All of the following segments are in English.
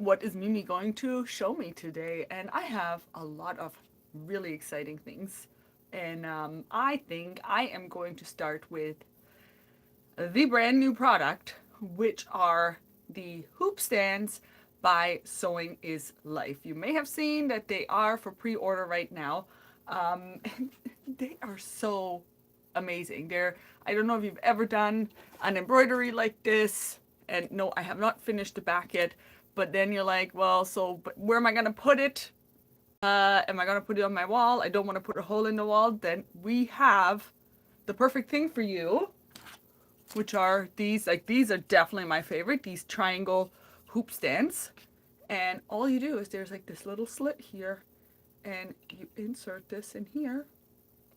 what is Mimi going to show me today? And I have a lot of really exciting things. And I think I am going to start with the brand new product, which are the hoop stands by Sewing is Life. You may have seen that they are for pre-order right now. And they are so amazing. I don't know if you've ever done an embroidery like this. And no, I have not finished the back yet. But then you're like, well, so but where am I going to put it? Am I going to put it on my wall? I don't want to put a hole in the wall. Then we have the perfect thing for you, which are these. Like, these are definitely my favorite, these triangle hoop stands. And all you do is there's like this little slit here, and you insert this in here,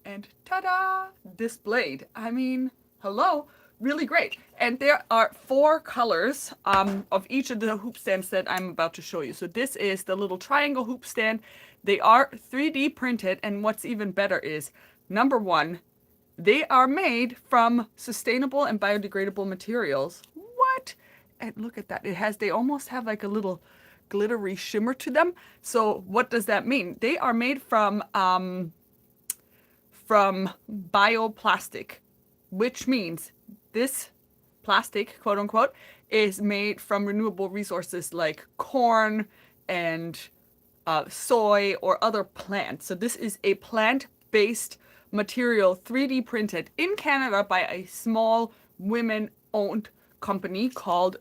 and ta-da, displayed. I mean, hello, really great. And there are 4 colors of each of the hoop stands that I'm about to show you. So this is the little triangle hoop stand. They are 3D printed, and what's even better is, number 1, they are made from sustainable and biodegradable materials. What? And look at that. They almost have like a little glittery shimmer to them. So what does that mean? They are made from bioplastic, which means this plastic, quote unquote, is made from renewable resources like corn and soy or other plants. So this is a plant-based material, 3D printed in Canada by a small women-owned company called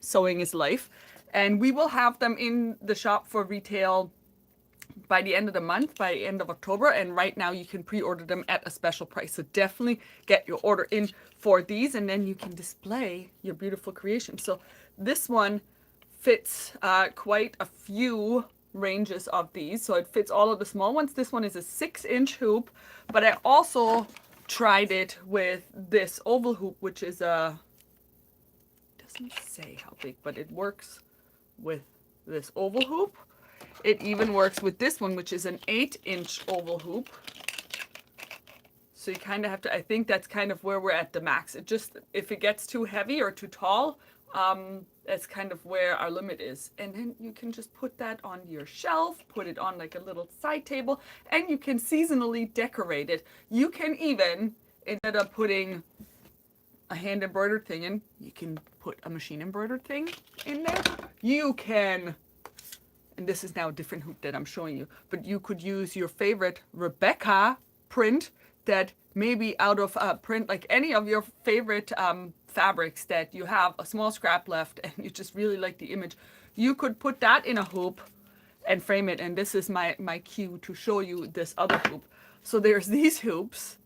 Sewing is Life. And we will have them in the shop for retail by the end of the month, by the end of October. And right now you can pre-order them at a special price. So definitely get your order in for these, and then you can display your beautiful creation. So this one fits quite a few ranges of these. So it fits all of the small ones. This one is a 6-inch hoop, but I also tried it with this oval hoop, which is doesn't say how big, but it works with this oval hoop. It even works with this one, which is an 8-inch oval hoop. So you kind of have to, I think that's kind of where we're at the max. It just, if it gets too heavy or too tall, that's kind of where our limit is. And then you can just put that on your shelf, put it on like a little side table, and you can seasonally decorate it. You can even, instead of putting a hand embroidered thing in, you can put a machine embroidered thing in there. You can, and this is now a different hoop that I'm showing you, but you could use your favorite Rebecca print that maybe out of print, like any of your favorite fabrics that you have a small scrap left and you just really like the image. You could put that in a hoop and frame it. And this is my cue to show you this other hoop. So there's these hoops.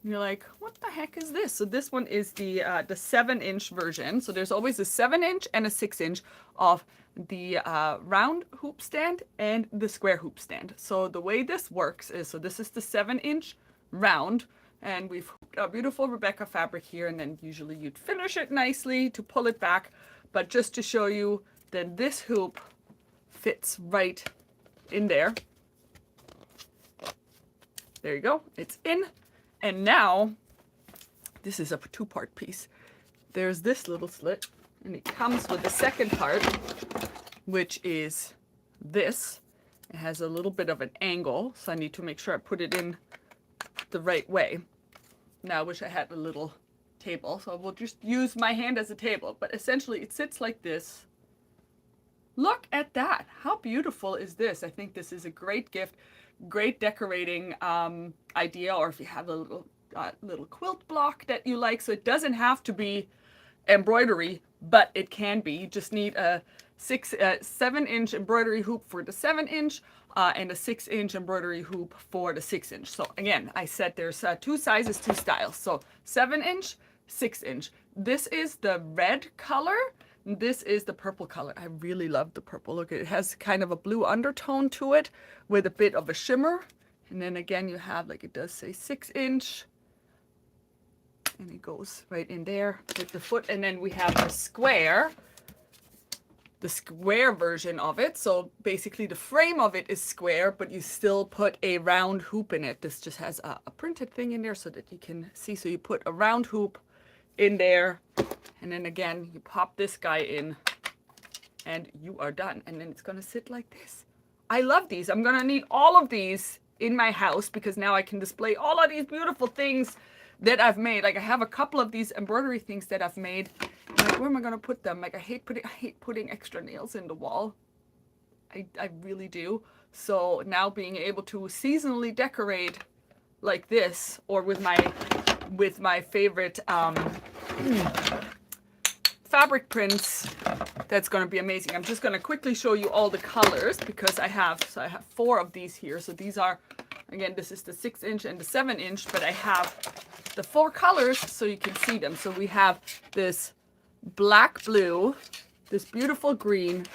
And you're like, what the heck is this? So this one is the 7-inch version. So there's always a 7-inch and a 6-inch of the round hoop stand and the square hoop stand. So the way this works is, so this is the 7-inch round, and we've hooped a beautiful Rebecca fabric here, and then usually you'd finish it nicely to pull it back. But just to show you that this hoop fits right in there. There you go, it's in. And now, this is a 2-part piece. There's this little slit, and it comes with the second part, which is this. It has a little bit of an angle, so I need to make sure I put it in the right way. Now I wish I had a little table, so we'll just use my hand as a table. But essentially, it sits like this. Look at that. How beautiful is this? I think this is a great gift, great decorating idea, or if you have a little quilt block that you like. So it doesn't have to be embroidery, but it can be. You just need a 7-inch embroidery hoop for the 7-inch and a 6-inch embroidery hoop for the 6-inch. So again, I said there's 2 sizes, 2 styles. So 7-inch, 6-inch. This is the red color. This is the purple color. I really love the purple. Look, it has kind of a blue undertone to it with a bit of a shimmer. And then again, you have, like, it does say 6-inch. And it goes right in there with the foot. And then we have the square version of it. So basically the frame of it is square, but you still put a round hoop in it. This just has a printed thing in there so that you can see. So you put a round hoop in there, and then again, you pop this guy in, and you are done. And then it's gonna sit like this. I love these. I'm gonna need all of these in my house because now I can display all of these beautiful things that I've made. Like I have a couple of these embroidery things that I've made. Like, where am I gonna put them? Like I hate putting extra nails in the wall. I really do. So now being able to seasonally decorate like this, or with my favorite fabric prints, that's going to be amazing. I'm just going to quickly show you all the colors because I have 4 of these here. So these are, again, this is the 6-inch and the 7-inch, but I have the 4 colors so you can see them. So we have this black blue, this beautiful green,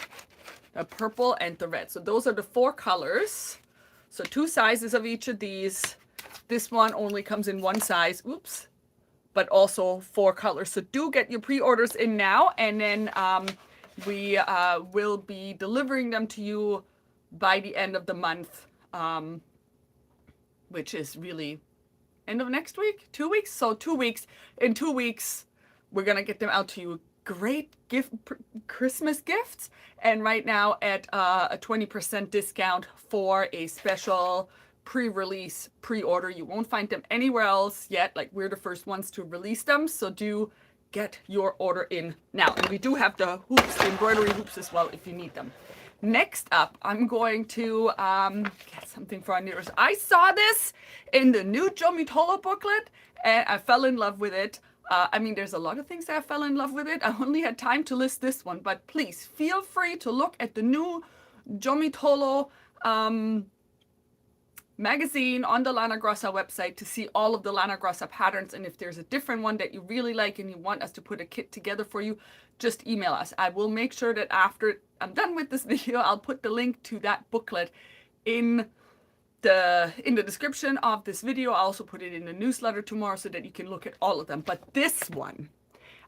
the purple, and the red. So those are the 4 colors. So 2 sizes of each of these. This one only comes in 1 size. Oops. But also 4 colors. So do get your pre-orders in now, and then we will be delivering them to you by the end of the month, which is really end of next week, 2 weeks. So 2 weeks. In 2 weeks, we're gonna get them out to you. Great Christmas gifts, and right now at a 20% discount for a special pre-release pre-order. You won't find them anywhere else yet. Like, we're the first ones to release them, so do get your order in now. And we do have the hoops, the embroidery hoops as well if you need them. Next up, I'm going to get something for our knitters. I saw this in the new Gomitolo booklet and I fell in love with it. I mean, there's a lot of things that I fell in love with it. I only had time to list this one, but please feel free to look at the new Gomitolo magazine on the Lana Grossa website to see all of the Lana Grossa patterns. And if there's a different one that you really like and you want us to put a kit together for you, just email us. I will make sure that after I'm done with this video, I'll put the link to that booklet in the description of this video. I'll also put it in the newsletter tomorrow so that you can look at all of them. But this one,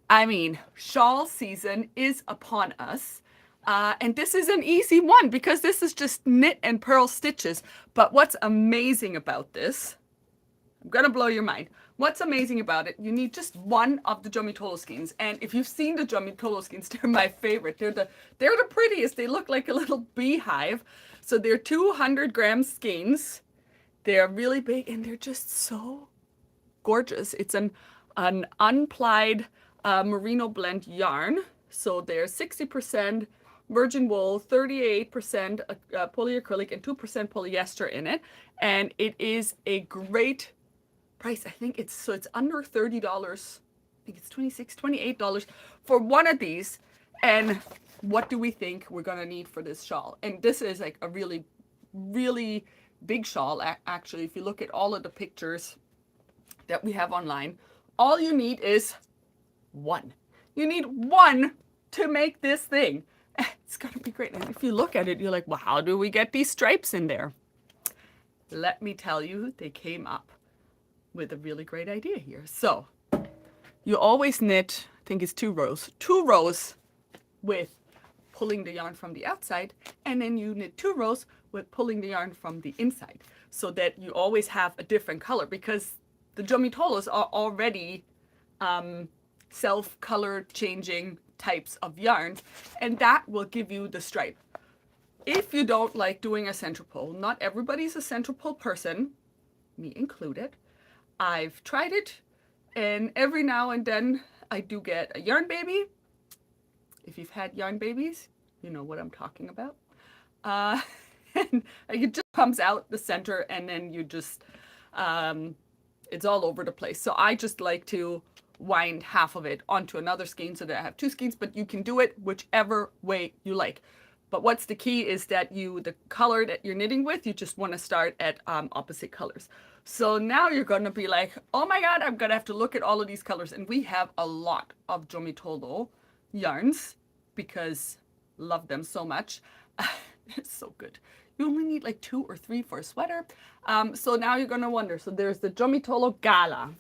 I mean, shawl season is upon us. And this is an easy one because this is just knit and purl stitches. But what's amazing about this, I'm gonna blow your mind. What's amazing about it, you need just one of the Gomitolo skeins. And if you've seen the Gomitolo skeins, they're my favorite. They're the prettiest. They look like a little beehive. So they're 200-gram skeins. They're really big and they're just so gorgeous. It's an unplied merino blend yarn. So they're 60% virgin wool, 38% polyacrylic, and 2% polyester in it. And it is a great price. I think it's under $30. I think it's $26, $28 for one of these. And what do we think we're gonna need for this shawl? And this is like a really, really big shawl. Actually, if you look at all of the pictures that we have online, all you need is one. You need one to make this thing. It's gonna be great. And if you look at it, you're like, well, how do we get these stripes in there? Let me tell you, they came up with a really great idea here. So you always knit, I think it's 2 rows with pulling the yarn from the outside, and then you knit 2 rows with pulling the yarn from the inside, so that you always have a different color, because the Gomitolos are already self-color changing types of yarns, and that will give you the stripe. If you don't like doing a center pull, not everybody's a center pull person, me included. I've tried it, and every now and then I do get a yarn baby. If you've had yarn babies, you know what I'm talking about. And it just comes out the center, and then you just, it's all over the place. So I just like to wind half of it onto another skein so that I have 2 skeins, but you can do it whichever way you like. But what's the key is that the color that you're knitting with, you just want to start at opposite colors. So now you're going to be like, oh my God, I'm going to have to look at all of these colors. And we have a lot of Gomitolo yarns because love them so much. It's so good. You only need like 2 or 3 for a sweater. So now you're going to wonder. So there's the Gomitolo Gala.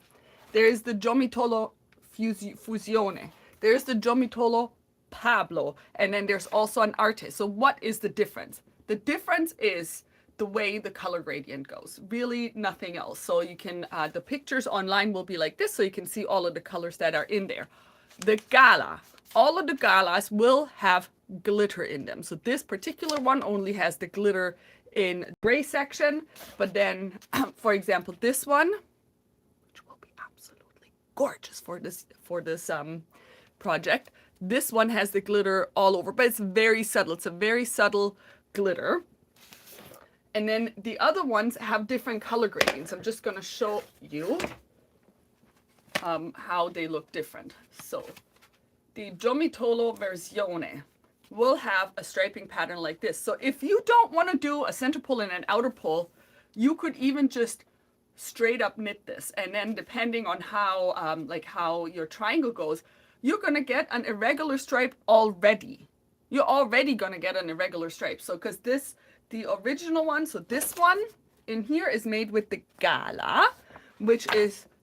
There's the Gomitolo Fusione. There's the Gomitolo Pablo. And then there's also an Arte. So what is the difference? The difference is the way the color gradient goes. Really nothing else. So you can, the pictures online will be like this, so you can see all of the colors that are in there. The Gala All of the galas will have glitter in them. So this particular one only has the glitter in the gray section, but then, for example, this one, which will be absolutely gorgeous for this project, this one has the glitter all over, but it's very subtle. It's a very subtle glitter. And then the other ones have different color gradients. I'm just going to show you how they look different. So the Gomitolo Versione will have a striping pattern like this. So if you don't want to do a center pull and an outer pull, you could even just straight up knit this. And then depending on how how your triangle goes, you're going to get an irregular stripe already. You're already going to get an irregular stripe. So because the original one, so this one in here is made with the Gala, which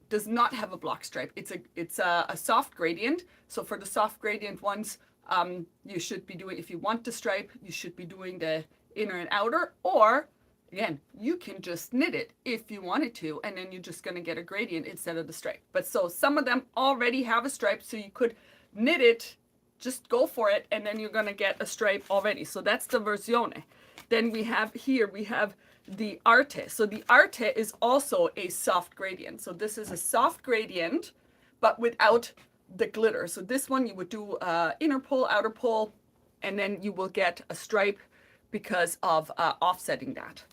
does not have a block stripe. It's a soft gradient. So for the soft gradient ones, you should be doing, if you want the stripe, you should be doing the inner and outer, or again, you can just knit it if you wanted to, and then you're just going to get a gradient instead of the stripe. But so some of them already have a stripe, so you could knit it, just go for it, and then you're going to get a stripe already. So that's the Versione. Then we have the Arte. So the Arte is also a soft gradient. So this is a soft gradient, but without the glitter. So this one you would do inner pull, outer pull, and then you will get a stripe because of offsetting that.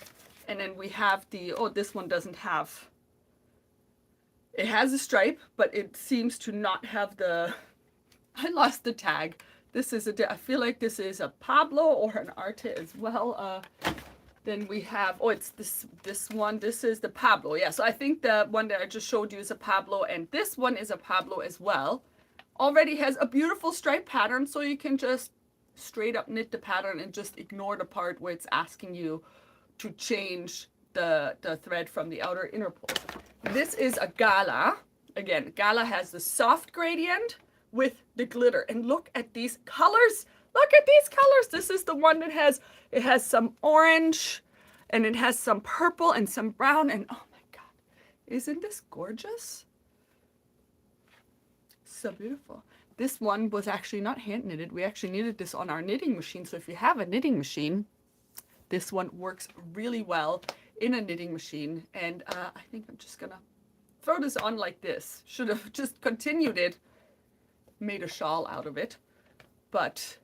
And then we have this one doesn't have, it has a stripe, but it seems to not have I lost the tag. This is I feel like this is a Pablo or an Arte as well. Then we have, it's this one. This is the Pablo. Yeah, so I think the one that I just showed you is a Pablo, and this one is a Pablo as well. Already has a beautiful stripe pattern, so you can just straight up knit the pattern and just ignore the part where it's asking you to change the thread from the outer inner pull. This is a Gala. Again, Gala has the soft gradient with the glitter, and look at these colors. Look at these colors. This is the one that has some orange, and it has some purple and some brown, and oh my god, isn't this gorgeous? So beautiful. This one was actually not hand knitted. We actually knitted this on our knitting machine. So if you have a knitting machine, this one works really well in a knitting machine. And I think I'm just gonna throw this on like this. Should have just continued it, made a shawl out of it, but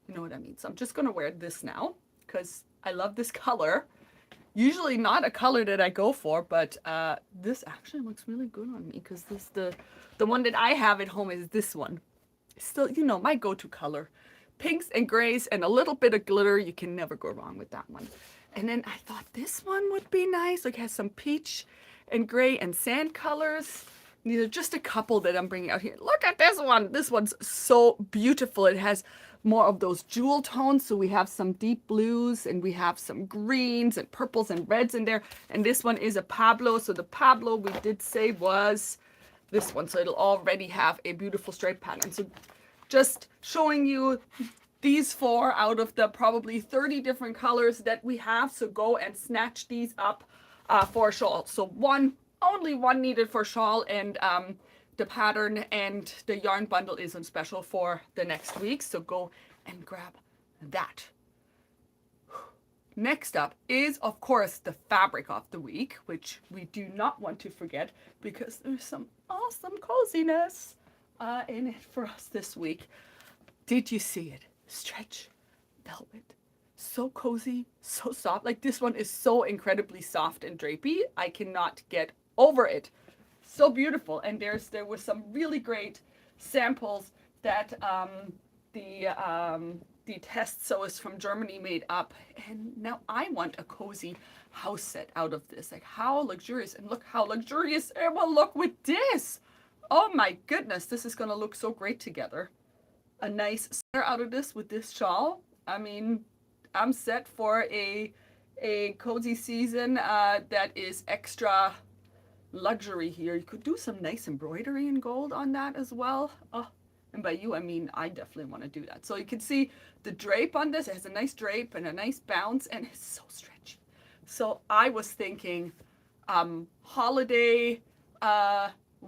you know what I mean. So I'm just gonna wear this now because I love this color. Usually not a color that I go for, but this actually looks really good on me because the one that I have at home is this one. Still, you know, my go-to color. Pinks and grays and a little bit of glitter. You can never go wrong with that one. And then I thought this one would be nice. Like it has some peach and gray and sand colors. These are just a couple that I'm bringing out here. Look at this one. This one's so beautiful. It has more of those jewel tones. So we have some deep blues and we have some greens and purples and reds in there. And this one is a Pablo. So the Pablo we did say was this one. So it'll already have a beautiful stripe pattern. So just showing you these 4 out of the probably 30 different colors that we have. So go and snatch these up for a shawl. So only one needed for shawl, and the pattern and the yarn bundle is on special for the next week. So go and grab that. Next up is, of course, the fabric of the week, which we do not want to forget because there's some awesome coziness in it for us this week. Did you see it? Stretch velvet. So cozy, so soft. Like this one is so incredibly soft and drapey. I cannot get over it. So beautiful. And there was some really great samples that the test sewers from Germany made up, and now I want a cozy house set out of this. Like how luxurious, and look how luxurious it will look with this. Oh my goodness, this is gonna look so great together. A nice sweater out of this with this shawl. I mean, I'm set for a cozy season that is extra luxury here. You could do some nice embroidery in gold on that as well. Oh, and by you, I mean, I definitely want to do that. So you can see the drape on this. It has a nice drape and a nice bounce, and it's so stretchy. So I was thinking holiday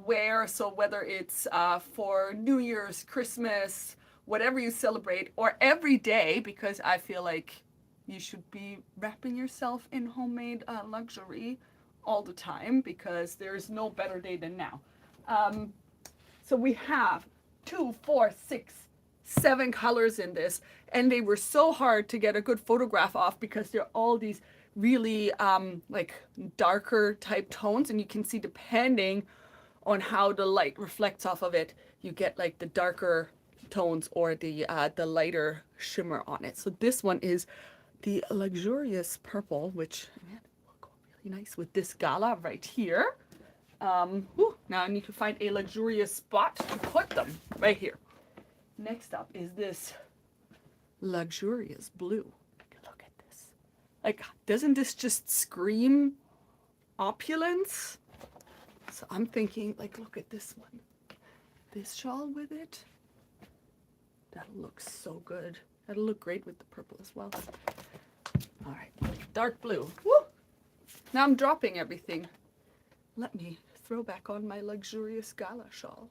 wear. So whether it's for New Year's, Christmas, whatever you celebrate, or every day, because I feel like you should be wrapping yourself in homemade luxury all the time, because there's no better day than now. So we have 2, 4, 6, 7 colors in this, and they were so hard to get a good photograph off because they're all these really like darker type tones, and you can see depending on how the light reflects off of it, you get like the darker tones or the lighter shimmer on it. So this one is the luxurious purple, which will go really nice with this gala right here. Now I need to find a luxurious spot to put them right here. Next up is this luxurious blue. Look at this. Like, doesn't this just scream opulence? So I'm thinking, like, look at this one. This shawl with it. That'll look so good. That'll look great with the purple as well. All right, dark blue. Woo! Now I'm dropping everything. Let me throw back on my luxurious gala shawl.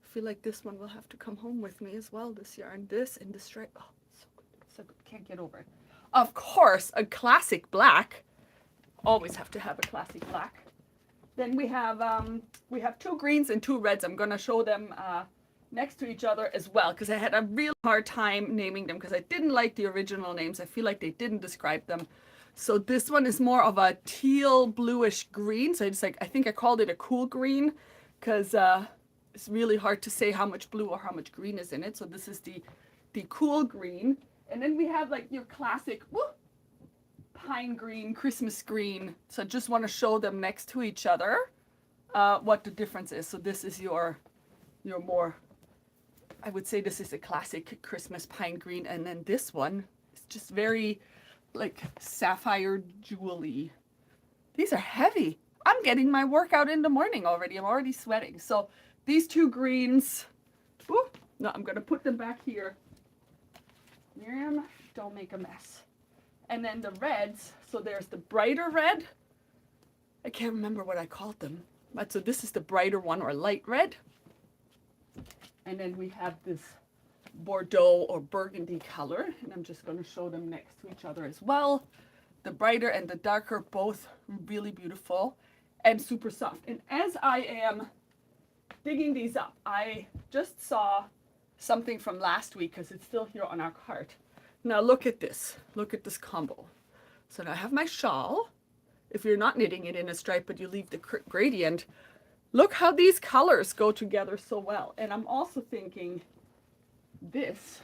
I feel like this one will have to come home with me as well this year. And this and this stripe. Oh, so good. So good. Can't get over it. Of course, a classic black. Always have to have a classic black. Then we have 2 greens and 2 reds. I'm going to show them next to each other as well, because I had a real hard time naming them because I didn't like the original names. I feel like they didn't describe them. So this one is more of a teal bluish green. So I think I called it a cool green because it's really hard to say how much blue or how much green is in it. So this is the cool green. And then we have like your classic pine green, Christmas green. So I just want to show them next to each other what the difference is. So this is your more, I would say this is a classic Christmas pine green. And then this one is just very like sapphire jewelry. These are heavy. I'm getting my workout in the morning already. I'm already sweating. So these 2 greens, no, I'm going to put them back here. Miriam, don't make a mess. And then the reds, so there's the brighter red. I can't remember what I called them. But so this is the brighter one, or light red. And then we have this Bordeaux or burgundy color, and I'm just going to show them next to each other as well. The brighter and the darker, both really beautiful and super soft. And as I am digging these up, I just saw something from last week because it's still here on our cart. Now look at this. Look at this combo. So now I have my shawl. If you're not knitting it in a stripe, but you leave the gradient, look how these colors go together so well. And I'm also thinking this.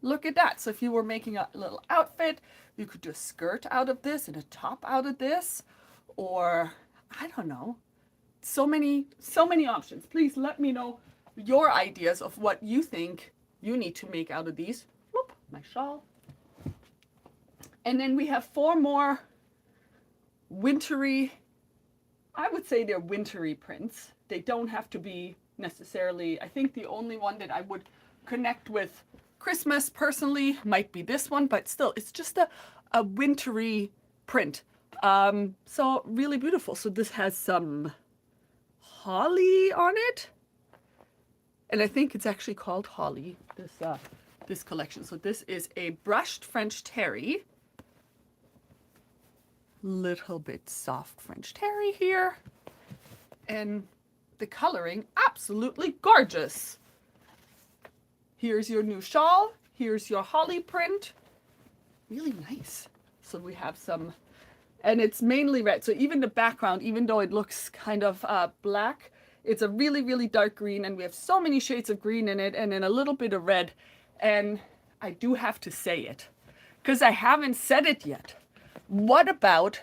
Look at that. So if you were making a little outfit, you could do a skirt out of this and a top out of this, or I don't know. So many options. Please let me know your ideas of what you think you need to make out of these. Whoop, my shawl. And then we have 4 more wintry, I would say they're wintry prints. They don't have to be necessarily, I think the only one that I would connect with Christmas personally might be this one, but still it's just a wintry print. So really beautiful. So this has some holly on it, and I think it's actually called holly, this collection. So this is a brushed French terry, little bit soft French terry here, and the coloring absolutely gorgeous. Here's your new shawl. Here's your holly print. Really nice. So we have some, and it's mainly red. So even the background, even though it looks kind of black, it's a really, really dark green, and we have so many shades of green in it, and then a little bit of red. And I do have to say it, because I haven't said it yet. What about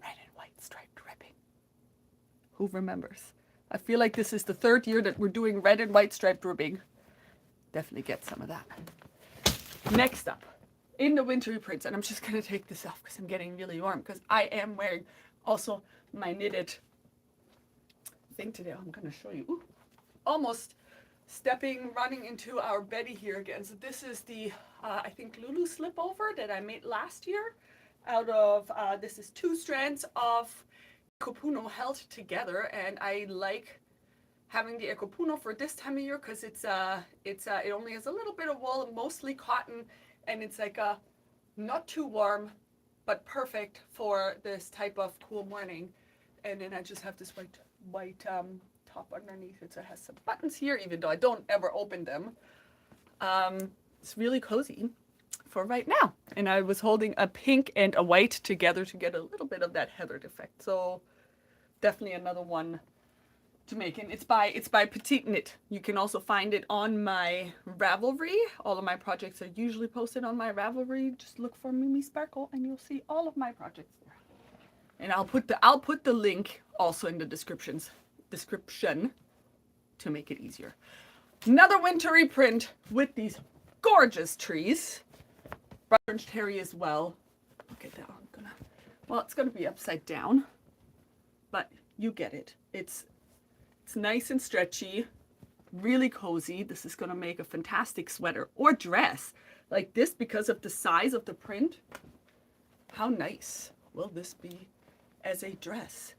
red and white striped ribbing? Who remembers? I feel like this is the 3rd year that we're doing red and white striped ribbing. Definitely get some of that. Next up, in the wintry prints, and I'm just going to take this off because I'm getting really warm, because I am wearing also my knitted thing today. I'm going to show you. Ooh, almost running into our Betty here again. So this is the, I think, Lulu slip over that I made last year out of, this is 2 strands of Ecopuno held together, and I like having the Ecopuno for this time of year because it only has a little bit of wool, mostly cotton, and it's like a not too warm, but perfect for this type of cool morning. And then I just have this white top underneath it, so it has some buttons here, even though I don't ever open them. It's really cozy for right now. And I was holding a pink and a white together to get a little bit of that heathered effect. So definitely another one to make. And it's by Petite Knit. You can also find it on my Ravelry. All of my projects are usually posted on my Ravelry. Just look for Mimi Sparkle and you'll see all of my projects there. And I'll put the link also in the description to make it easier. Another wintry print with these gorgeous trees. Orange terry as well. Look at that. It's gonna be upside down, but you get it. It's nice and stretchy, really cozy. This is gonna make a fantastic sweater or dress like this because of the size of the print. How nice will this be as a dress?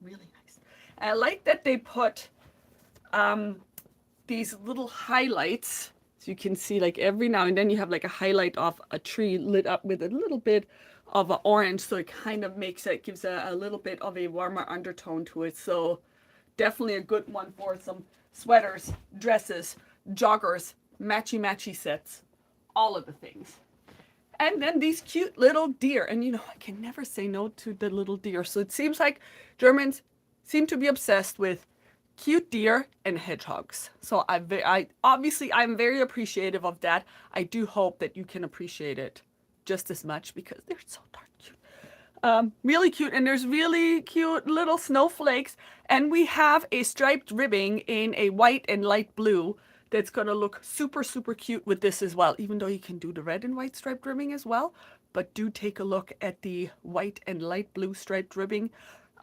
Really nice. I like that they put these little highlights, so you can see like every now and then you have like a highlight of a tree lit up with a little bit of an orange, so it kind of gives a little bit of a warmer undertone to it. So definitely a good one for some sweaters, dresses, joggers, matchy sets, all of the things. And then these cute little deer, and I can never say no to the little deer. So it seems like Germans seem to be obsessed with cute deer and hedgehogs. So I'm very appreciative of that. I do hope that you can appreciate it just as much because they're so darn cute. Really cute, and there's really cute little snowflakes, and we have a striped ribbing in a white and light blue that's gonna look super cute with this as well, even though you can do the red and white striped ribbing as well. But do take a look at the white and light blue striped ribbing.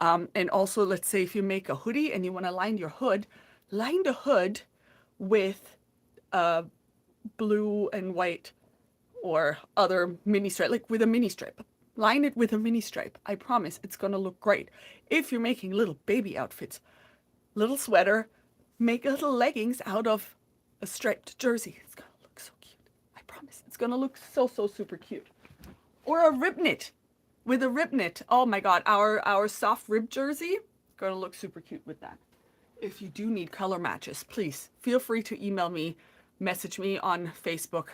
And also, let's say if you make a hoodie and you want to line the hood with blue and white or other mini stripe, like with a mini stripe. Line it with a mini stripe. I promise it's going to look great. If you're making little baby outfits, little sweater, make little leggings out of a striped jersey. It's going to look so cute. I promise it's going to look so super cute. Or a rib knit. With a rib knit, oh my god, our soft rib jersey, gonna look super cute with that. If you do need color matches, please feel free to email me, message me on Facebook.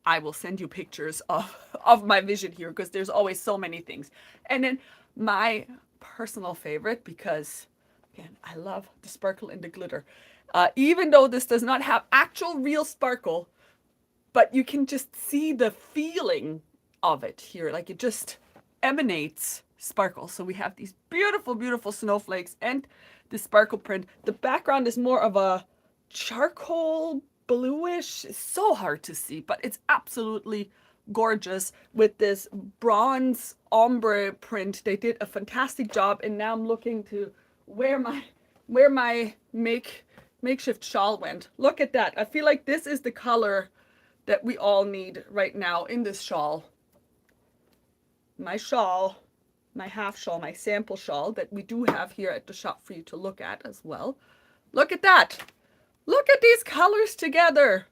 I will send you pictures of my vision here because there's always so many things. And then my personal favorite, because again, I love the sparkle and the glitter. Even though this does not have actual real sparkle, but you can just see the feeling of it here. Like it just emanates sparkle. So we have these beautiful snowflakes and the sparkle print. The background is more of a charcoal bluish. It's so hard to see, but it's absolutely gorgeous with this bronze ombre print. They did a fantastic job, and now I'm looking to where my makeshift shawl went. Look at that. I feel like this is the color that we all need right now in this shawl. My shawl, my half shawl, my sample shawl that we do have here at the shop for you to look at as well. Look at that. Look at these colors together.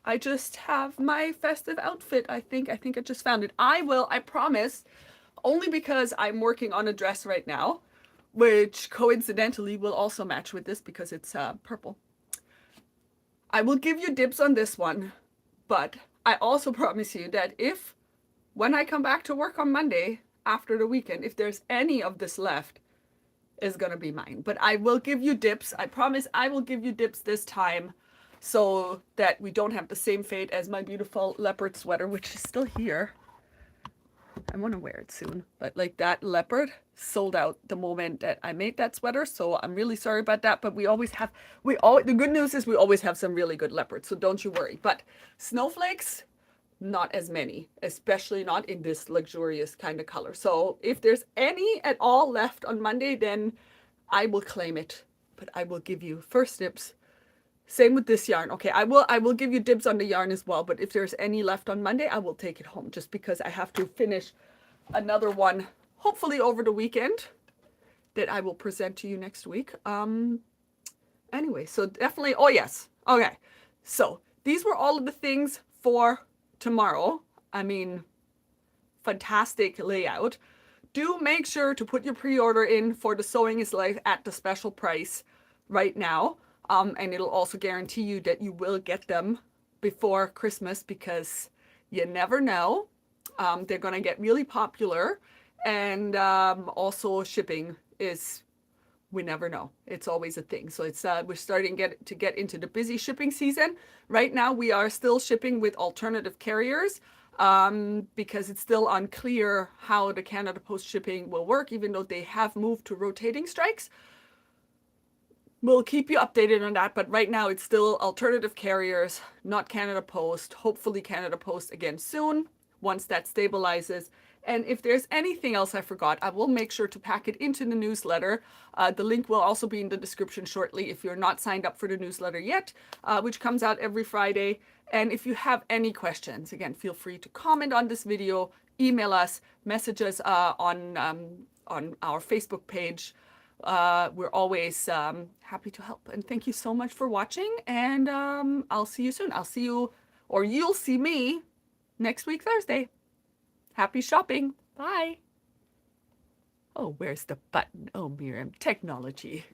I just have my festive outfit. I think I just found it. I promise, only because I'm working on a dress right now, which coincidentally will also match with this because it's purple. I will give you dibs on this one, but I also promise you that when I come back to work on Monday after the weekend, if there's any of this left, is gonna be mine. But I will give you dips. I promise I will give you dips this time so that we don't have the same fate as my beautiful leopard sweater, which is still here. I want to wear it soon. But like that leopard sold out the moment that I made that sweater. So I'm really sorry about that. But the good news is we always have some really good leopards. So don't you worry. But snowflakes, not as many, especially not in this luxurious kind of color. So if there's any at all left on Monday, then I will claim it. But I will give you first dibs. Same with this yarn. Okay, I will give you dibs on the yarn as well. But if there's any left on Monday, I will take it home just because I have to finish another one, hopefully over the weekend. that I will present to you next week. Anyway, so definitely, oh yes, okay. So these were all of the things for tomorrow. I mean, fantastic layout. Do make sure to put your pre-order in for the Sewing is Life at the special price right now. And it'll also guarantee you that you will get them before Christmas, because you never know. They're going to get really popular. And also shipping is, we never know. It's always a thing. So it's we're starting to get into the busy shipping season. Right now we are still shipping with alternative carriers, because it's still unclear how the Canada Post shipping will work, even though they have moved to rotating strikes. We'll keep you updated on that, but right now it's still alternative carriers, not Canada Post. Hopefully Canada Post again soon, once that stabilizes. And if there's anything else I forgot, I will make sure to pack it into the newsletter. The link will also be in the description shortly if you're not signed up for the newsletter yet, which comes out every Friday. And if you have any questions, again, feel free to comment on this video, email us, message us on our Facebook page. We're always happy to help. And thank you so much for watching. And I'll see you soon. I'll see you, or you'll see me next week, Thursday. Happy shopping. Bye. Oh, where's the button? Oh, Miriam, technology.